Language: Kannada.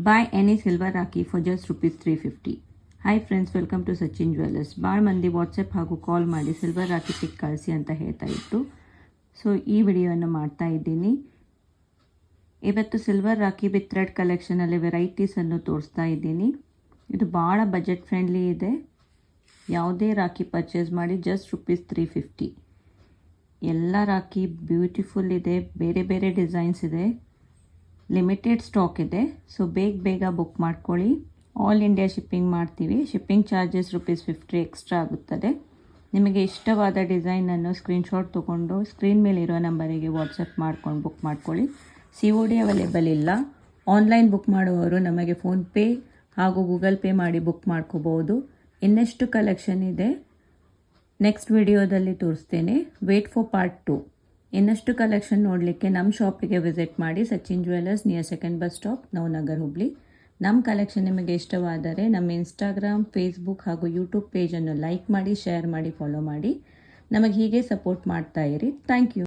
Buy any silver Rakhi for just rupees 350. Hi friends, welcome to Sachin Jewellers. ಭಾಳ ಮಂದಿ ವಾಟ್ಸಪ್ ಹಾಗೂ ಕಾಲ್ ಮಾಡಿ ಸಿಲ್ವರ್ ರಾಖಿ ಪಿಕ್ ಕಳಿಸಿ ಅಂತ ಹೇಳ್ತಾ ಇತ್ತು. ಸೊ ಈ ವಿಡಿಯೋವನ್ನು ಮಾಡ್ತಾ ಇದ್ದೀನಿ. ಇವತ್ತು ಸಿಲ್ವರ್ ರಾಖಿ ವಿತ್ ಥ್ರೆಡ್ ಕಲೆಕ್ಷನಲ್ಲಿ ವೆರೈಟೀಸನ್ನು ತೋರಿಸ್ತಾ ಇದ್ದೀನಿ. ಇದು ಭಾಳ ಬಜೆಟ್ ಫ್ರೆಂಡ್ಲಿ ಇದೆ. ಯಾವುದೇ ರಾಖಿ ಪರ್ಚೇಸ್ ಮಾಡಿ ಜಸ್ಟ್ rupees 350. ಎಲ್ಲ ರಾಖಿ ಬ್ಯೂಟಿಫುಲ್ ಇದೆ, ಬೇರೆ ಬೇರೆ ಡಿಸೈನ್ಸ್ ಇದೆ, ಲಿಮಿಟೆಡ್ ಸ್ಟಾಕ್ ಇದೆ. ಸೊ ಬೇಗ ಬುಕ್ ಮಾಡ್ಕೊಳ್ಳಿ. ಆಲ್ ಇಂಡಿಯಾ ಶಿಪ್ಪಿಂಗ್ ಮಾಡ್ತೀವಿ. ಶಿಪ್ಪಿಂಗ್ ಚಾರ್ಜಸ್ ₹50 ಎಕ್ಸ್ಟ್ರಾ ಆಗುತ್ತದೆ. ನಿಮಗೆ ಇಷ್ಟವಾದ ಡಿಸೈನನ್ನು ಸ್ಕ್ರೀನ್ಶಾಟ್ ತೊಗೊಂಡು ಸ್ಕ್ರೀನ್ ಮೇಲೆ ಇರೋ ನಂಬರಿಗೆ ವಾಟ್ಸಪ್ ಮಾಡ್ಕೊಂಡು ಬುಕ್ ಮಾಡ್ಕೊಳ್ಳಿ. COD ಅವೈಲೇಬಲ್ ಇಲ್ಲ. ಆನ್ಲೈನ್ ಬುಕ್ ಮಾಡುವವರು ನಮಗೆ ಫೋನ್ಪೇ ಹಾಗೂ ಗೂಗಲ್ ಪೇ ಮಾಡಿ ಬುಕ್ ಮಾಡ್ಕೋಬೋದು. ಇನ್ನೆಷ್ಟು ಕಲೆಕ್ಷನ್ ಇದೆ ನೆಕ್ಸ್ಟ್ ವಿಡಿಯೋದಲ್ಲಿ ತೋರಿಸ್ತೇನೆ. Wait for part 2. ಇನ್ನಷ್ಟು ಕಲೆಕ್ಷನ್ ನೋಡಲಿಕ್ಕೆ ನಮ್ಮ ಶಾಪಿಗೆ ವಿಸಿಟ್ ಮಾಡಿ. Sachin jewellers near second bus stop, Navanagar, Hubli. ನಮ್ಮ ಕಲೆಕ್ಷನ್ ನಿಮಗೆ ಇಷ್ಟವಾದರೆ ನಮ್ಮ ಇನ್ಸ್ಟಾಗ್ರಾಮ್, ಫೇಸ್ಬುಕ್ ಹಾಗೂ ಯೂಟ್ಯೂಬ್ ಪೇಜನ್ನು ಲೈಕ್ ಮಾಡಿ, ಶೇರ್ ಮಾಡಿ, ಫಾಲೋ ಮಾಡಿ. ನಮಗೆ ಹೀಗೆ ಸಪೋರ್ಟ್ ಮಾಡ್ತಾ ಇರಿ. Thank you.